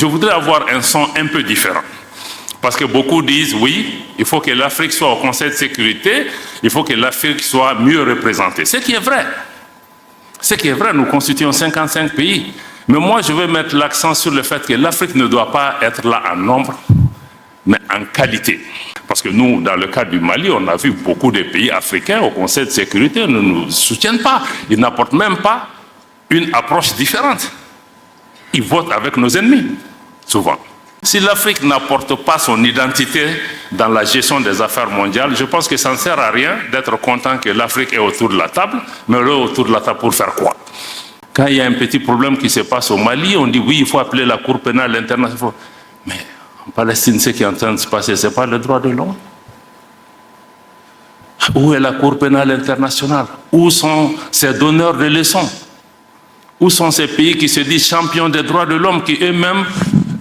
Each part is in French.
Je voudrais avoir un son un peu différent. Parce que beaucoup disent, oui, il faut que l'Afrique soit au Conseil de sécurité, il faut que l'Afrique soit mieux représentée. Ce qui est vrai. Ce qui est vrai, nous constituons 55 pays. Mais moi, je veux mettre l'accent sur le fait que l'Afrique ne doit pas être là en nombre, mais en qualité. Parce que nous, dans le cas du Mali, on a vu beaucoup de pays africains au Conseil de sécurité ne nous soutiennent pas. Ils n'apportent même pas une approche différente. Ils votent avec nos ennemis, souvent. Si l'Afrique n'apporte pas son identité dans la gestion des affaires mondiales, je pense que ça ne sert à rien d'être content que l'Afrique est autour de la table, mais elle est autour de la table pour faire quoi? Quand il y a un petit problème qui se passe au Mali, on dit oui, il faut appeler la Cour pénale internationale. Mais en Palestine, ce qui est en train de se passer, ce n'est pas le droit de l'homme. Où est la Cour pénale internationale? Où sont ces donneurs de leçons? Où sont ces pays qui se disent champions des droits de l'homme, qui eux-mêmes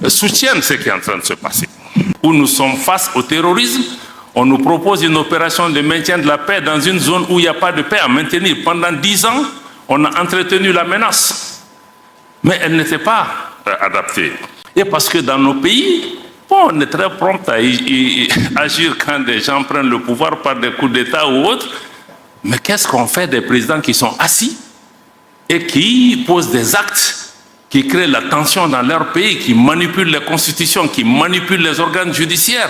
soutiennent ce qui est en train de se passer? Où nous sommes face au terrorisme, on nous propose une opération de maintien de la paix dans une zone où il n'y a pas de paix à maintenir. Pendant 10 ans, on a entretenu la menace, mais elle n'était pas adaptée. Et parce que dans nos pays, bon, on est très prompt à agir quand des gens prennent le pouvoir par des coups d'État ou autres. Mais qu'est-ce qu'on fait des présidents qui sont assis et qui posent des actes qui créent la tension dans leur pays, qui manipulent les constitutions, qui manipulent les organes judiciaires,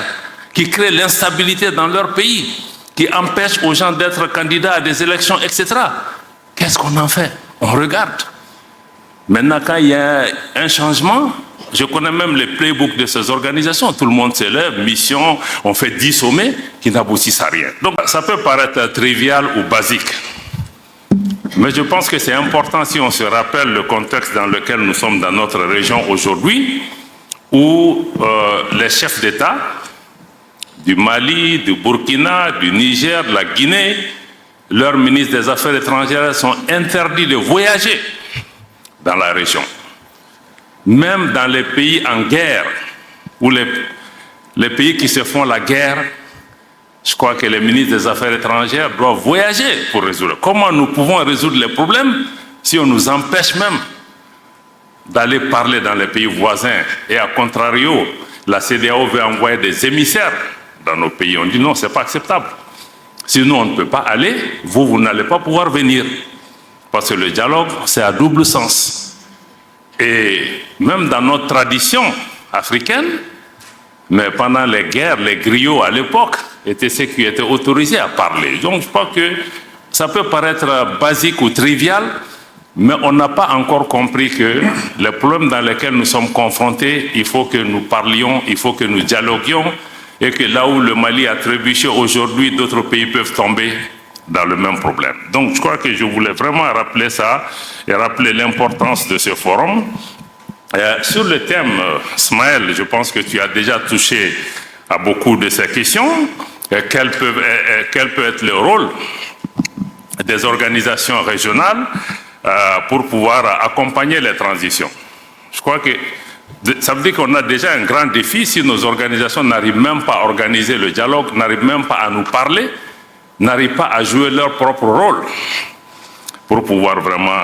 qui créent l'instabilité dans leur pays, qui empêchent aux gens d'être candidats à des élections, etc. Qu'est-ce qu'on en fait? On regarde. Maintenant, quand il y a un changement, je connais même les playbooks de ces organisations. Tout le monde s'élève, mission, on fait 10 sommets qui n'aboutissent à rien. Donc, ça peut paraître trivial ou basique. Mais je pense que c'est important si on se rappelle le contexte dans lequel nous sommes dans notre région aujourd'hui, où les chefs d'État du Mali, du Burkina, du Niger, de la Guinée, leurs ministres des Affaires étrangères sont interdits de voyager dans la région. Même dans les pays en guerre, ou les pays qui se font la guerre, je crois que les ministres des Affaires étrangères doivent voyager pour résoudre. Comment nous pouvons résoudre les problèmes si on nous empêche même d'aller parler dans les pays voisins? Et à contrario, la CEDEAO veut envoyer des émissaires dans nos pays. On dit non, ce n'est pas acceptable. Sinon, on ne peut pas aller, vous n'allez pas pouvoir venir. Parce que le dialogue, c'est à double sens. Et même dans notre tradition africaine, mais pendant les guerres, les griots à l'époque étaient ceux qui étaient autorisés à parler. Donc je crois que ça peut paraître basique ou trivial, mais on n'a pas encore compris que les problèmes dans lesquels nous sommes confrontés, il faut que nous parlions, il faut que nous dialoguions, et que là où le Mali a trébuché aujourd'hui, d'autres pays peuvent tomber dans le même problème. Donc je crois que je voulais vraiment rappeler ça et rappeler l'importance de ce forum. Sur le thème, Smaël, je pense que tu as déjà touché à beaucoup de ces questions. Quel peut être le rôle des organisations régionales pour pouvoir accompagner les transitions? Je crois que ça veut dire qu'on a déjà un grand défi si nos organisations n'arrivent même pas à organiser le dialogue, n'arrivent même pas à nous parler, n'arrivent pas à jouer leur propre rôle pour pouvoir vraiment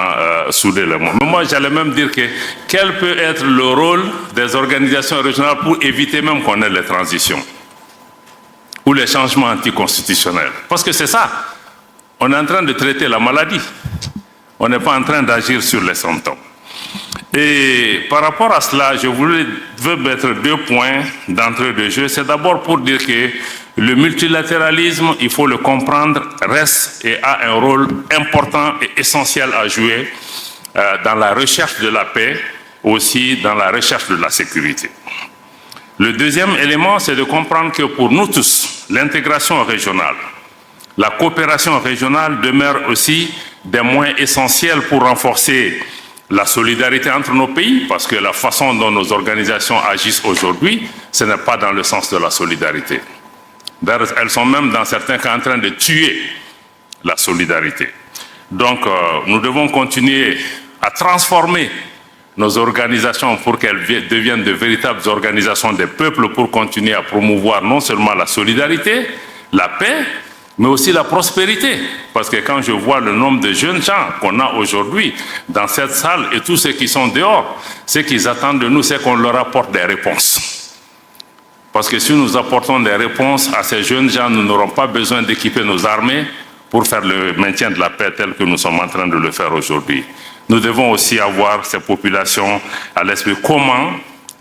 souder le monde. Mais moi, j'allais même dire que quel peut être le rôle des organisations régionales pour éviter même qu'on ait les transitions ou les changements anticonstitutionnels. Parce que c'est ça, on est en train de traiter la maladie, on n'est pas en train d'agir sur les symptômes. Et par rapport à cela, je veux mettre 2 points d'entrée de jeu. C'est d'abord pour dire que le multilatéralisme, il faut le comprendre, reste et a un rôle important et essentiel à jouer dans la recherche de la paix, aussi dans la recherche de la sécurité. Le deuxième élément, c'est de comprendre que pour nous tous, l'intégration régionale, la coopération régionale demeure aussi des moyens essentiels pour renforcer la solidarité entre nos pays, parce que la façon dont nos organisations agissent aujourd'hui, ce n'est pas dans le sens de la solidarité. Elles sont même dans certains cas en train de tuer la solidarité. Donc nous devons continuer à transformer nos organisations pour qu'elles deviennent de véritables organisations des peuples, pour continuer à promouvoir non seulement la solidarité, la paix, mais aussi la prospérité. Parce que quand je vois le nombre de jeunes gens qu'on a aujourd'hui dans cette salle et tous ceux qui sont dehors, ce qu'ils attendent de nous, c'est qu'on leur apporte des réponses. Parce que si nous apportons des réponses à ces jeunes gens, nous n'aurons pas besoin d'équiper nos armées pour faire le maintien de la paix tel que nous sommes en train de le faire aujourd'hui. Nous devons aussi avoir ces populations à l'esprit. Comment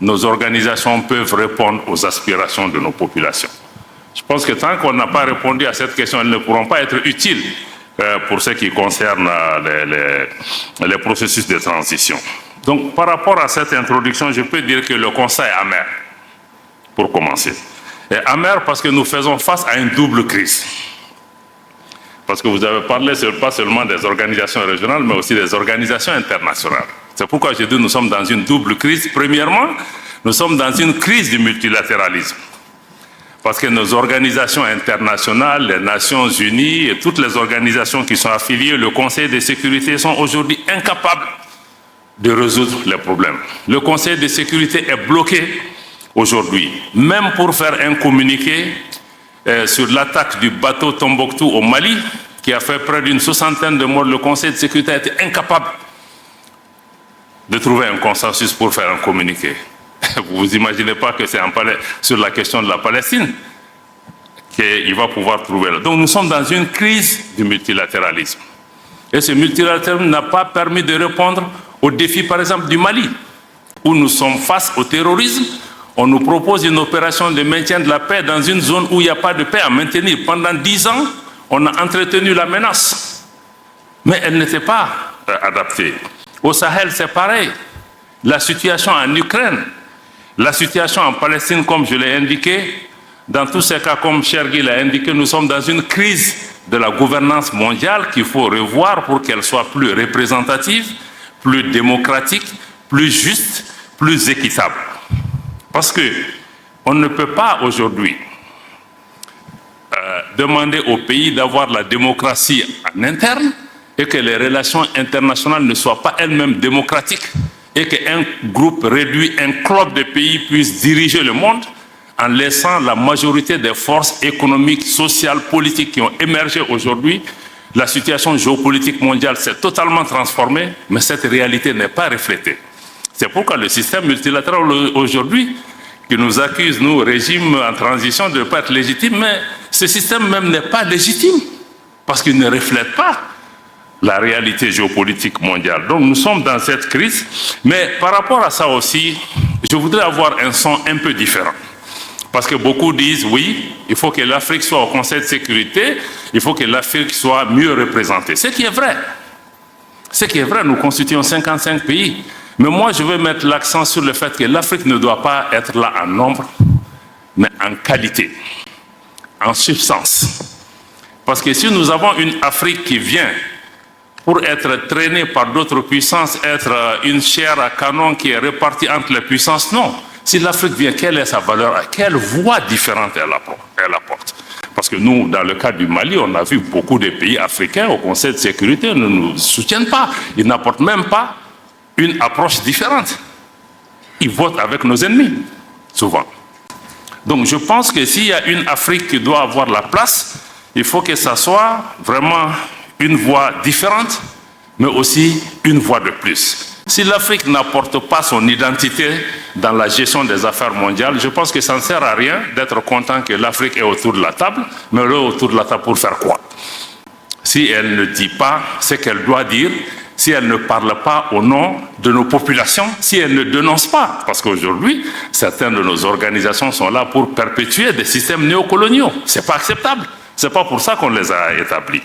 nos organisations peuvent répondre aux aspirations de nos populations? Je pense que tant qu'on n'a pas répondu à cette question, elles ne pourront pas être utiles pour ce qui concerne les processus de transition. Donc, par rapport à cette introduction, je peux dire que le constat est amer, pour commencer. Et amer parce que nous faisons face à une double crise. Parce que vous avez parlé pas seulement des organisations régionales, mais aussi des organisations internationales. C'est pourquoi je dis que nous sommes dans une double crise. Premièrement, nous sommes dans une crise du multilatéralisme. Parce que nos organisations internationales, les Nations Unies et toutes les organisations qui sont affiliées, le Conseil de sécurité, sont aujourd'hui incapables de résoudre les problèmes. Le Conseil de sécurité est bloqué aujourd'hui. Même pour faire un communiqué sur l'attaque du bateau Tombouctou au Mali, qui a fait près d'une 60aine de morts, le Conseil de sécurité a été incapable de trouver un consensus pour faire un communiqué. Vous vous imaginez pas que c'est sur la question de la Palestine qu'il va pouvoir trouver là. Donc nous sommes dans une crise du multilatéralisme. Et ce multilatéralisme n'a pas permis de répondre aux défis, par exemple, du Mali, où nous sommes face au terrorisme. On nous propose une opération de maintien de la paix dans une zone où il n'y a pas de paix à maintenir. Pendant 10 ans, on a entretenu la menace. Mais elle n'était pas adaptée. Au Sahel, c'est pareil. La situation en Ukraine, la situation en Palestine, comme je l'ai indiqué, dans tous ces cas, comme Chergui l'a indiqué, nous sommes dans une crise de la gouvernance mondiale qu'il faut revoir pour qu'elle soit plus représentative, plus démocratique, plus juste, plus équitable. Parce qu'on ne peut pas aujourd'hui demander au pays d'avoir la démocratie en interne et que les relations internationales ne soient pas elles-mêmes démocratiques et qu'un groupe réduit, un club de pays puisse diriger le monde en laissant la majorité des forces économiques, sociales, politiques qui ont émergé aujourd'hui. La situation géopolitique mondiale s'est totalement transformée, mais cette réalité n'est pas reflétée. C'est pourquoi le système multilatéral aujourd'hui, qui nous accuse, nous, régime en transition, de ne pas être légitime, mais ce système même n'est pas légitime, parce qu'il ne reflète pas la réalité géopolitique mondiale. Donc nous sommes dans cette crise, mais par rapport à ça aussi, je voudrais avoir un son un peu différent. Parce que beaucoup disent, oui, il faut que l'Afrique soit au Conseil de sécurité, il faut que l'Afrique soit mieux représentée. Ce qui est vrai. Ce qui est vrai, nous constituons 55 pays. Mais moi, je veux mettre l'accent sur le fait que l'Afrique ne doit pas être là en nombre, mais en qualité, en substance. Parce que si nous avons une Afrique qui vient pour être traînée par d'autres puissances, être une chair à canon qui est répartie entre les puissances, non. Si l'Afrique vient, quelle est sa valeur? Quelle voie différente elle apporte? Parce que nous, dans le cas du Mali, on a vu beaucoup de pays africains au Conseil de sécurité ne nous soutiennent pas. Ils n'apportent même pas une approche différente. Ils votent avec nos ennemis, souvent. Donc je pense que s'il y a une Afrique qui doit avoir la place, il faut que ça soit vraiment une voie différente, mais aussi une voie de plus. Si l'Afrique n'apporte pas son identité dans la gestion des affaires mondiales, je pense que ça ne sert à rien d'être content que l'Afrique est autour de la table, mais elle est autour de la table pour faire quoi? Si elle ne dit pas ce qu'elle doit dire, si elle ne parle pas au nom de nos populations, si elle ne dénonce pas, parce qu'aujourd'hui, certaines de nos organisations sont là pour perpétuer des systèmes néocoloniaux. Ce n'est pas acceptable. Ce n'est pas pour ça qu'on les a établis.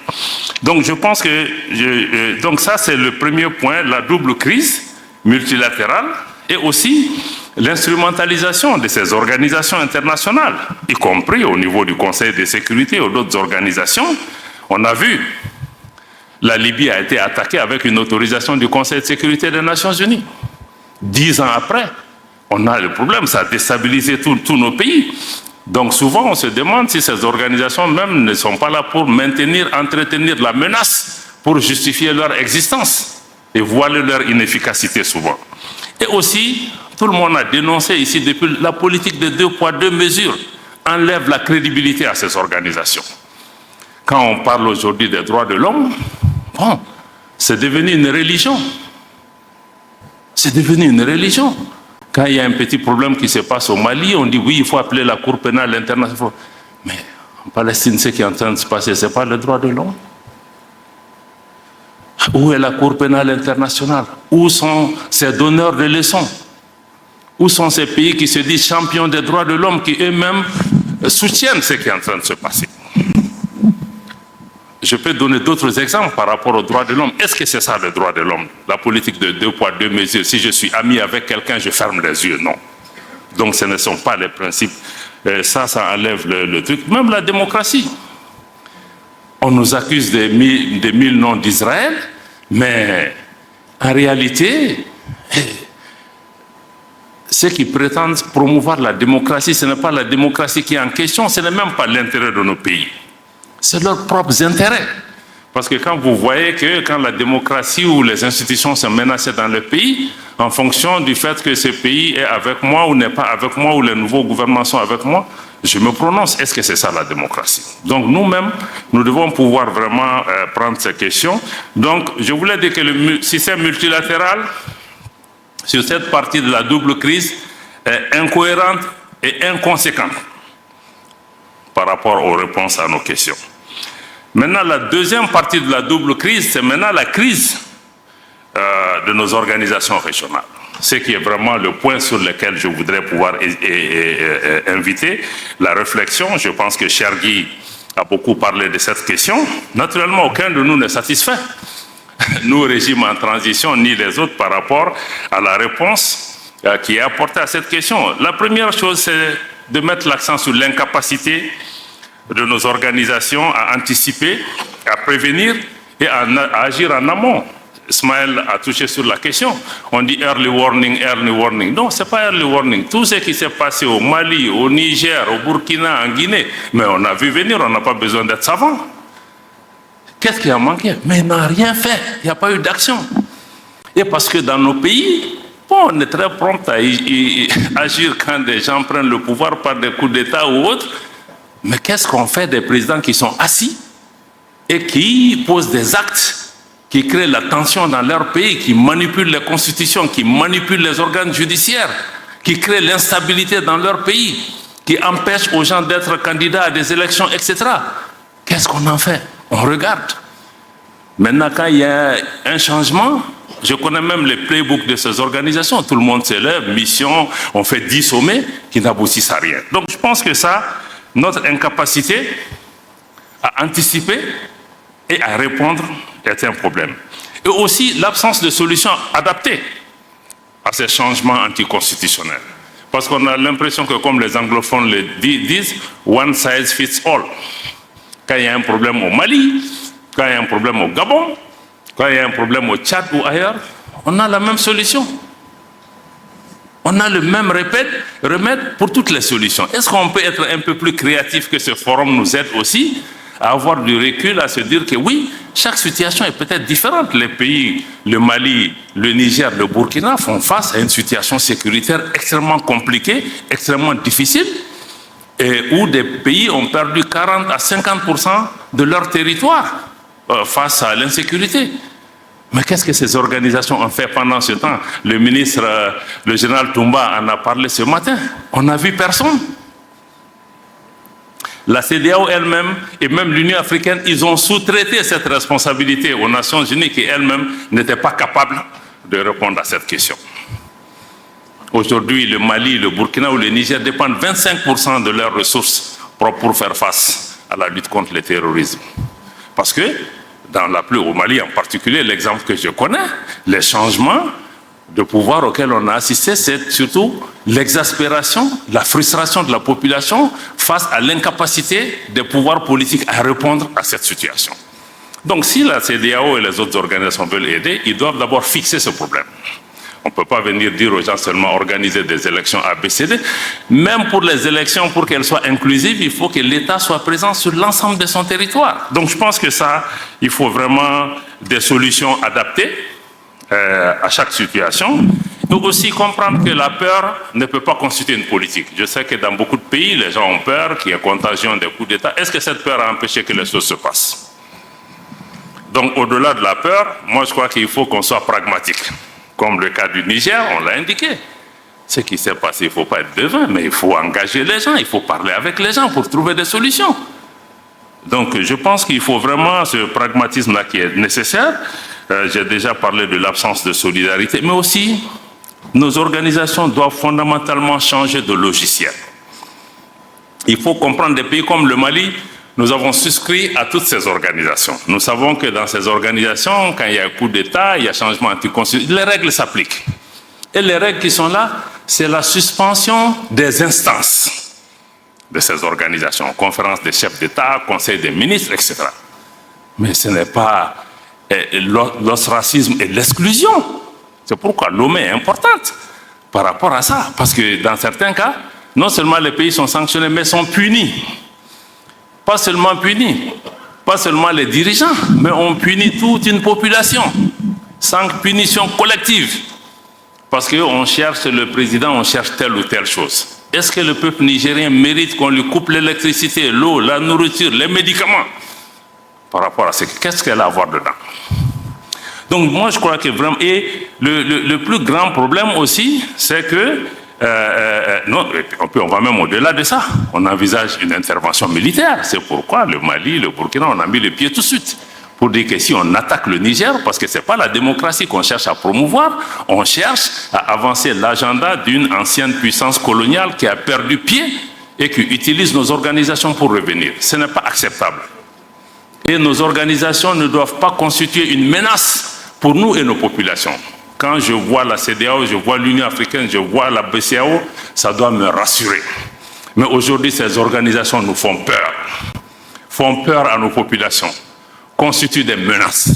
Donc je pense que donc ça c'est le premier point, la double crise multilatérale et aussi l'instrumentalisation de ces organisations internationales, y compris au niveau du Conseil de sécurité ou d'autres organisations. On a vu, la Libye a été attaquée avec une autorisation du Conseil de sécurité des Nations Unies. 10 ans après, on a le problème, ça a déstabilisé tous nos pays. Donc souvent, on se demande si ces organisations même ne sont pas là pour maintenir, entretenir la menace, pour justifier leur existence et voiler leur inefficacité souvent. Et aussi, tout le monde a dénoncé ici depuis la politique de 2 poids 2 mesures enlève la crédibilité à ces organisations. quand on parle aujourd'hui des droits de l'homme, bon, c'est devenu une religion. C'est devenu une religion. Quand il y a un petit problème qui se passe au Mali, on dit oui, il faut appeler la Cour pénale internationale. Mais en Palestine, ce qui est en train de se passer, ce n'est pas le droit de l'homme. Où est la Cour pénale internationale? Où sont ces donneurs de leçons? Où sont ces pays qui se disent champions des droits de l'homme, qui eux-mêmes soutiennent ce qui est en train de se passer? Je peux donner d'autres exemples par rapport aux droits de l'homme. Est-ce que c'est ça le droit de l'homme? La politique de 2 poids 2 mesures. Si je suis ami avec quelqu'un, je ferme les yeux. Non. Donc ce ne sont pas les principes. Ça enlève le truc. Même la démocratie. On nous accuse des 1000 noms d'Israël, mais en réalité, ceux qui prétendent promouvoir la démocratie, ce n'est pas la démocratie qui est en question, ce n'est même pas l'intérêt de nos pays. C'est leurs propres intérêts. Parce que quand vous voyez que quand la démocratie ou les institutions sont menacées dans le pays, en fonction du fait que ce pays est avec moi ou n'est pas avec moi, ou les nouveaux gouvernements sont avec moi, je me prononce. Est-ce que c'est ça la démocratie? Donc nous-mêmes, nous devons pouvoir vraiment prendre ces questions. Donc je voulais dire que le système multilatéral, sur cette partie de la double crise, est incohérente et inconséquente par rapport aux réponses à nos questions. Maintenant, la deuxième partie de la double crise, c'est maintenant la crise de nos organisations régionales. Ce qui est vraiment le point sur lequel je voudrais pouvoir inviter la réflexion. Je pense que Chergui a beaucoup parlé de cette question. Naturellement, aucun de nous n'est satisfait. Nous, régime en transition, ni les autres, par rapport à la réponse qui est apportée à cette question. La première chose, c'est de mettre l'accent sur l'incapacité de nos organisations à anticiper, à prévenir et à agir en amont. Ismaël a touché sur la question. On dit early warning, early warning. Non, ce n'est pas early warning. Tout ce qui s'est passé au Mali, au Niger, au Burkina, en Guinée, mais on a vu venir, on n'a pas besoin d'être savant. Qu'est-ce qui a manqué? Mais il n'a rien fait. Il n'y a pas eu d'action. Et parce que dans nos pays, bon, on est très prompt à agir quand des gens prennent le pouvoir par des coups d'État ou autres. Mais qu'est-ce qu'on fait des présidents qui sont assis et qui posent des actes qui créent la tension dans leur pays, qui manipulent les constitutions, qui manipulent les organes judiciaires, qui créent l'instabilité dans leur pays, qui empêchent aux gens d'être candidats à des élections, etc. Qu'est-ce qu'on en fait? On regarde. Maintenant, quand il y a un changement, je connais même les playbooks de ces organisations. Tout le monde s'élève, mission, on fait 10 sommets qui n'aboutissent à rien. Donc je pense que ça, notre incapacité à anticiper et à répondre est un problème. Et aussi l'absence de solutions adaptées à ces changements anticonstitutionnels. Parce qu'on a l'impression que, comme les anglophones le disent, one size fits all. Quand il y a un problème au Mali, quand il y a un problème au Gabon, quand il y a un problème au Tchad ou ailleurs, on a la même solution. On a le même remède pour toutes les solutions. Est-ce qu'on peut être un peu plus créatif, que ce forum nous aide aussi à avoir du recul, à se dire que oui, chaque situation est peut-être différente. Les pays, le Mali, le Niger, le Burkina font face à une situation sécuritaire extrêmement compliquée, extrêmement difficile, et où des pays ont perdu 40 à 50% de leur territoire face à l'insécurité. Mais qu'est-ce que ces organisations ont fait pendant ce temps? Le ministre, le général Toumba en a parlé ce matin. On n'a vu personne. La CEDEAO elle-même et même l'Union africaine, ils ont sous-traité cette responsabilité aux Nations Unies qui elles-mêmes n'étaient pas capables de répondre à cette question. Aujourd'hui, le Mali, le Burkina ou le Niger dépendent 25% de leurs ressources propres pour faire face à la lutte contre le terrorisme. Parce que, au Mali en particulier, l'exemple que je connais, les changements de pouvoir auxquels on a assisté, c'est surtout l'exaspération, la frustration de la population face à l'incapacité des pouvoirs politiques à répondre à cette situation. Donc si la CEDEAO et les autres organisations veulent aider, ils doivent d'abord fixer ce problème. On ne peut pas venir dire aux gens seulement organiser des élections ABCD. Même pour les élections, pour qu'elles soient inclusives, il faut que l'État soit présent sur l'ensemble de son territoire. Donc je pense que ça, il faut vraiment des solutions adaptées à chaque situation. Il faut aussi comprendre que la peur ne peut pas constituer une politique. Je sais que dans beaucoup de pays, les gens ont peur qu'il y ait contagion des coups d'État. Est-ce que cette peur a empêché que les choses se passent? Donc, au-delà de la peur, moi, je crois qu'il faut qu'on soit pragmatique. Comme le cas du Niger, on l'a indiqué. Ce qui s'est passé, il ne faut pas être devin, mais il faut engager les gens, il faut parler avec les gens pour trouver des solutions. Donc, je pense qu'il faut vraiment ce pragmatisme-là qui est nécessaire. J'ai déjà parlé de l'absence de solidarité, mais aussi, nos organisations doivent fondamentalement changer de logiciel. Il faut comprendre des pays comme le Mali, nous avons souscrit à toutes ces organisations. Nous savons que dans ces organisations, quand il y a un coup d'État, il y a changement anticonstitutionnel, les règles s'appliquent. Et les règles qui sont là, c'est la suspension des instances de ces organisations, conférence des chefs d'État, conseil des ministres, etc. Mais ce n'est pas l'ostracisme et l'exclusion. C'est pourquoi l'OME est importante par rapport à ça. Parce que dans certains cas, non seulement les pays sont sanctionnés, mais sont punis. Pas seulement punis, pas seulement les dirigeants, mais on punit toute une population, sans punition collective. Parce qu'on cherche le président, on cherche telle ou telle chose. Est-ce que le peuple nigérien mérite qu'on lui coupe l'électricité, l'eau, la nourriture, les médicaments? Par rapport à ce qu'est-ce qu'elle a à voir dedans? Donc moi je crois que vraiment, et le plus grand problème aussi, c'est que, non, on va même au-delà de ça, on envisage une intervention militaire. C'est pourquoi le Mali, le Burkina, on a mis le pied tout de suite. Pour dire que si on attaque le Niger, parce que ce n'est pas la démocratie qu'on cherche à promouvoir, on cherche à avancer l'agenda d'une ancienne puissance coloniale qui a perdu pied et qui utilise nos organisations pour revenir. Ce n'est pas acceptable. Et nos organisations ne doivent pas constituer une menace pour nous et nos populations. Quand je vois la CEDEAO, je vois l'Union africaine, je vois la BCEAO, ça doit me rassurer. Mais aujourd'hui, ces organisations nous font peur à nos populations, constituent des menaces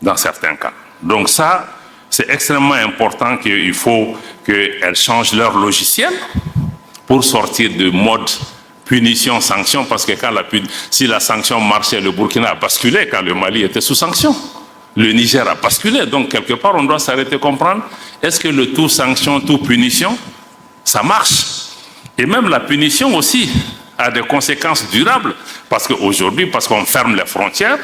dans certains cas. Donc ça, c'est extrêmement important qu'il faut qu'elles changent leur logiciel pour sortir de mode punition, sanction, parce que si la sanction marchait, le Burkina a basculé quand le Mali était sous sanction. Le Niger a basculé. Donc, quelque part, on doit s'arrêter comprendre, est-ce que le tout sanction, tout punition, ça marche? Et même la punition aussi a des conséquences durables, parce qu'aujourd'hui, parce qu'on ferme les frontières,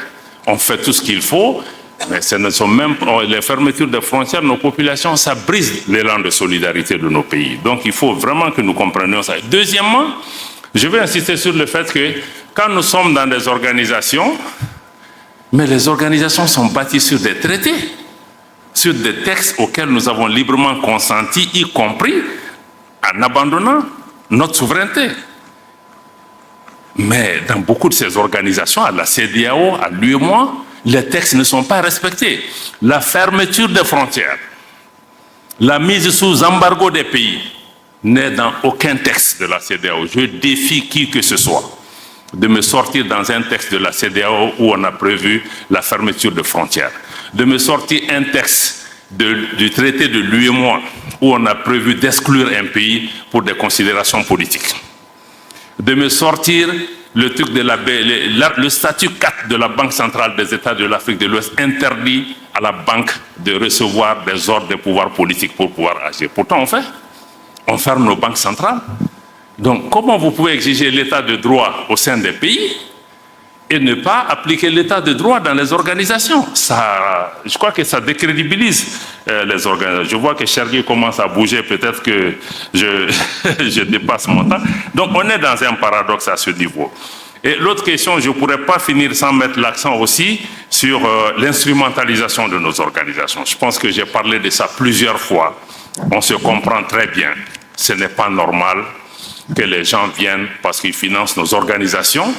on fait tout ce qu'il faut, mais ce ne sont même les fermetures des frontières, nos populations, ça brise l'élan de solidarité de nos pays. Donc, il faut vraiment que nous comprenions ça. Deuxièmement, je vais insister sur le fait que quand nous sommes dans des organisations, mais les organisations sont bâties sur des traités, sur des textes auxquels nous avons librement consenti, y compris en abandonnant notre souveraineté. Mais dans beaucoup de ces organisations, à la CEDEAO, à l'UEMOA, les textes ne sont pas respectés. La fermeture des frontières, la mise sous embargo des pays, n'est dans aucun texte de la CEDEAO. Je défie qui que ce soit de me sortir dans un texte de la CEDEAO où on a prévu la fermeture de frontières, de me sortir un texte du traité de l'UEMOA où on a prévu d'exclure un pays pour des considérations politiques, de me sortir le truc de le statut 4 de la Banque centrale des États de l'Afrique de l'Ouest interdit à la banque de recevoir des ordres des pouvoirs politiques pour pouvoir agir. Pourtant, on ferme nos banques centrales. Donc, comment vous pouvez exiger l'état de droit au sein des pays et ne pas appliquer l'état de droit dans les organisations? Je crois que ça décrédibilise les organisations. Je vois que Chergui commence à bouger, peut-être que je dépasse mon temps. Donc, on est dans un paradoxe à ce niveau. Et l'autre question, je ne pourrais pas finir sans mettre l'accent aussi sur l'instrumentalisation de nos organisations. Je pense que j'ai parlé de ça plusieurs fois. On se comprend très bien. Ce n'est pas normal que les gens viennent parce qu'ils financent nos organisations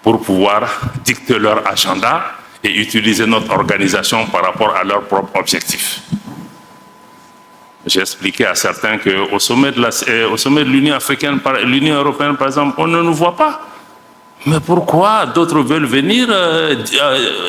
pour pouvoir dicter leur agenda et utiliser notre organisation par rapport à leurs propres objectifs. J'ai expliqué à certains qu'au sommet de l'Union africaine, l'Union européenne par exemple, on ne nous voit pas. Mais pourquoi d'autres veulent venir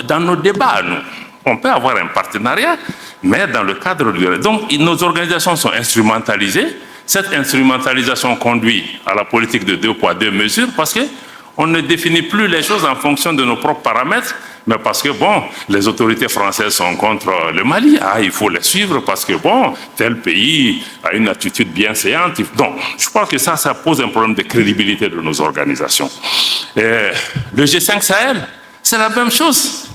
dans nos débats, nous? On peut avoir un partenariat, mais dans le cadre du... Donc, nos organisations sont instrumentalisées. Cette instrumentalisation conduit à la politique de 2 poids 2 mesures parce qu'on ne définit plus les choses en fonction de nos propres paramètres, Mais parce que, bon, les autorités françaises sont contre le Mali. Ah, il faut les suivre parce que, bon, tel pays a une attitude bienséante. Donc, je crois que ça pose un problème de crédibilité de nos organisations. Et le G5 Sahel, c'est la même chose.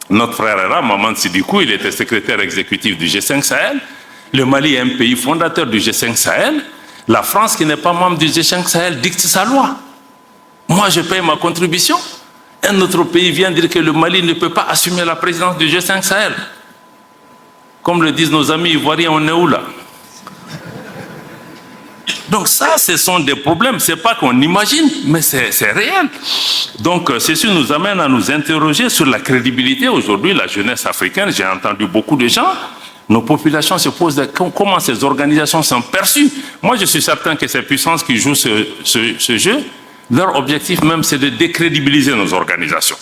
Notre frère là, Maman Sidikou, il était secrétaire exécutif du G5 Sahel. Le Mali est un pays fondateur du G5 Sahel. La France, qui n'est pas membre du G5 Sahel, dicte sa loi. Moi, je paye ma contribution. Un autre pays vient dire que le Mali ne peut pas assumer la présidence du G5 Sahel. Comme le disent nos amis ivoiriens, on est où là? Donc ça, ce sont des problèmes. Ce n'est pas qu'on imagine, mais c'est réel. Donc ceci nous amène à nous interroger sur la crédibilité. Aujourd'hui, la jeunesse africaine, j'ai entendu beaucoup de gens, nos populations se posent comment ces organisations sont perçues. Moi, je suis certain que ces puissances qui jouent ce jeu, leur objectif même, c'est de décrédibiliser nos organisations.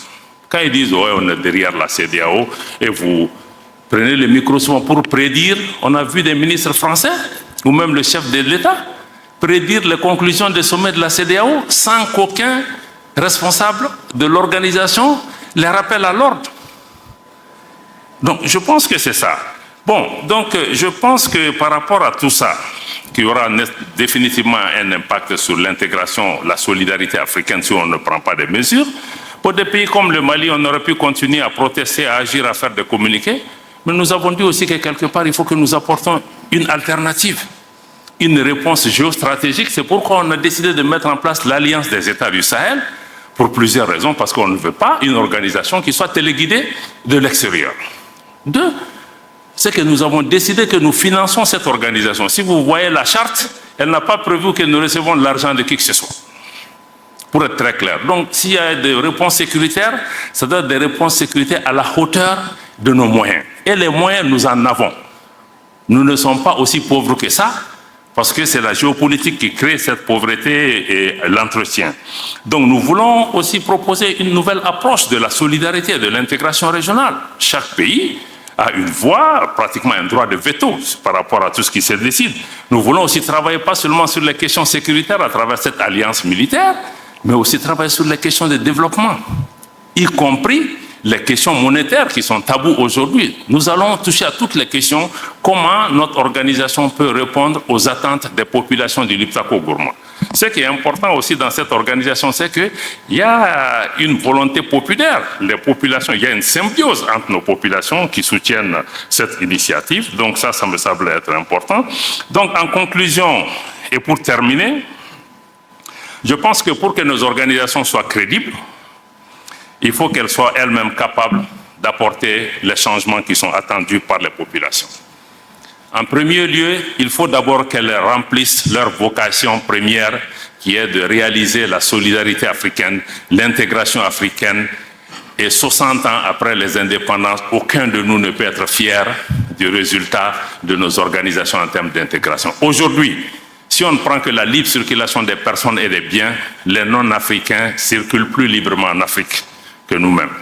Quand ils disent, ouais, on est derrière la CEDEAO, et vous prenez le micro souvent pour prédire, on a vu des ministres français, ou même le chef de l'État, prédire les conclusions des sommets de la CEDEAO sans qu'aucun responsable de l'organisation les rappelle à l'ordre. Donc, je pense que c'est ça. Bon, donc, je pense que par rapport à tout ça, qu'il y aura définitivement un impact sur l'intégration, la solidarité africaine si on ne prend pas des mesures. Pour des pays comme le Mali, on aurait pu continuer à protester, à agir, à faire des communiqués, mais nous avons dit aussi que quelque part, il faut que nous apportons une alternative, une réponse géostratégique. C'est pourquoi on a décidé de mettre en place l'Alliance des États du Sahel, pour plusieurs raisons, parce qu'on ne veut pas une organisation qui soit téléguidée de l'extérieur. Deux, c'est que nous avons décidé que nous finançons cette organisation. Si vous voyez la charte, elle n'a pas prévu que nous recevons de l'argent de qui que ce soit. Pour être très clair. Donc, s'il y a des réponses sécuritaires, ça doit être des réponses sécuritaires à la hauteur de nos moyens. Et les moyens, nous en avons. Nous ne sommes pas aussi pauvres que ça, parce que c'est la géopolitique qui crée cette pauvreté et l'entretien. Donc, nous voulons aussi proposer une nouvelle approche de la solidarité et de l'intégration régionale. Chaque pays a une voix, pratiquement un droit de veto par rapport à tout ce qui se décide. Nous voulons aussi travailler pas seulement sur les questions sécuritaires à travers cette alliance militaire, mais aussi travailler sur les questions de développement, y compris les questions monétaires qui sont tabous aujourd'hui. Nous allons toucher à toutes les questions, comment notre organisation peut répondre aux attentes des populations du Liptako-Gourma. Ce qui est important aussi dans cette organisation, c'est qu'il y a une volonté populaire. Les populations, il y a une symbiose entre nos populations qui soutiennent cette initiative. Donc ça me semble être important. Donc en conclusion, et pour terminer, je pense que pour que nos organisations soient crédibles, il faut qu'elles soient elles-mêmes capables d'apporter les changements qui sont attendus par les populations. En premier lieu, il faut d'abord qu'elles remplissent leur vocation première, qui est de réaliser la solidarité africaine, l'intégration africaine. Et 60 ans après les indépendances, aucun de nous ne peut être fier du résultat de nos organisations en termes d'intégration. Aujourd'hui, si on ne prend que la libre circulation des personnes et des biens, les non-africains circulent plus librement en Afrique que nous-mêmes.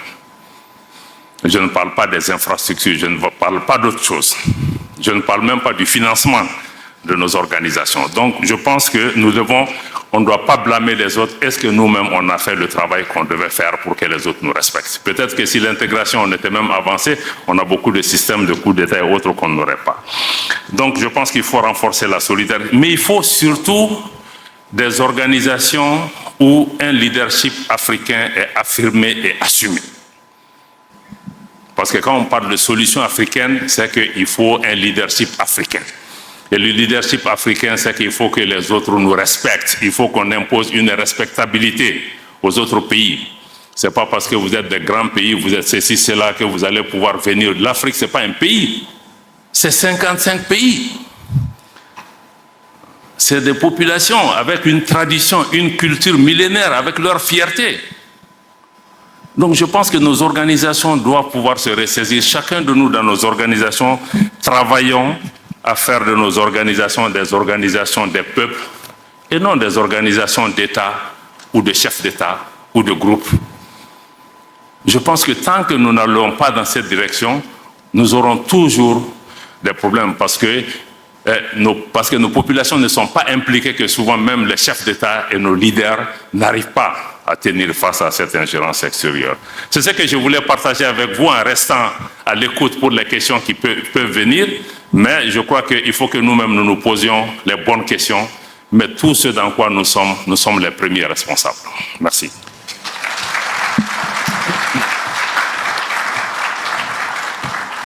Je ne parle pas des infrastructures, je ne parle pas d'autre chose. Je ne parle même pas du financement de nos organisations. Donc, je pense que on ne doit pas blâmer les autres. Est-ce que nous-mêmes, on a fait le travail qu'on devait faire pour que les autres nous respectent? Peut-être que si l'intégration, on était même avancé, on a beaucoup de systèmes de coups d'État et autres qu'on n'aurait pas. Donc, je pense qu'il faut renforcer la solidarité. Mais il faut surtout des organisations où un leadership africain est affirmé et assumé. Parce que quand on parle de solution africaine, c'est qu'il faut un leadership africain. Et le leadership africain, c'est qu'il faut que les autres nous respectent. Il faut qu'on impose une respectabilité aux autres pays. Ce n'est pas parce que vous êtes des grands pays, vous êtes ceci, cela, que vous allez pouvoir venir. L'Afrique, ce n'est pas un pays. C'est 55 pays. C'est des populations avec une tradition, une culture millénaire, avec leur fierté. Donc je pense que nos organisations doivent pouvoir se ressaisir. Chacun de nous dans nos organisations, travaillons à faire de nos organisations des organisations des peuples et non des organisations d'État ou de chefs d'État ou de groupes. Je pense que tant que nous n'allons pas dans cette direction, nous aurons toujours des problèmes parce que nos populations ne sont pas impliquées, que souvent même les chefs d'État et nos leaders n'arrivent pas à tenir face à cette ingérence extérieure. C'est ce que je voulais partager avec vous en restant à l'écoute pour les questions qui peuvent venir, mais je crois qu'il faut que nous-mêmes nous posions les bonnes questions, mais tout ce dans quoi nous sommes les premiers responsables. Merci.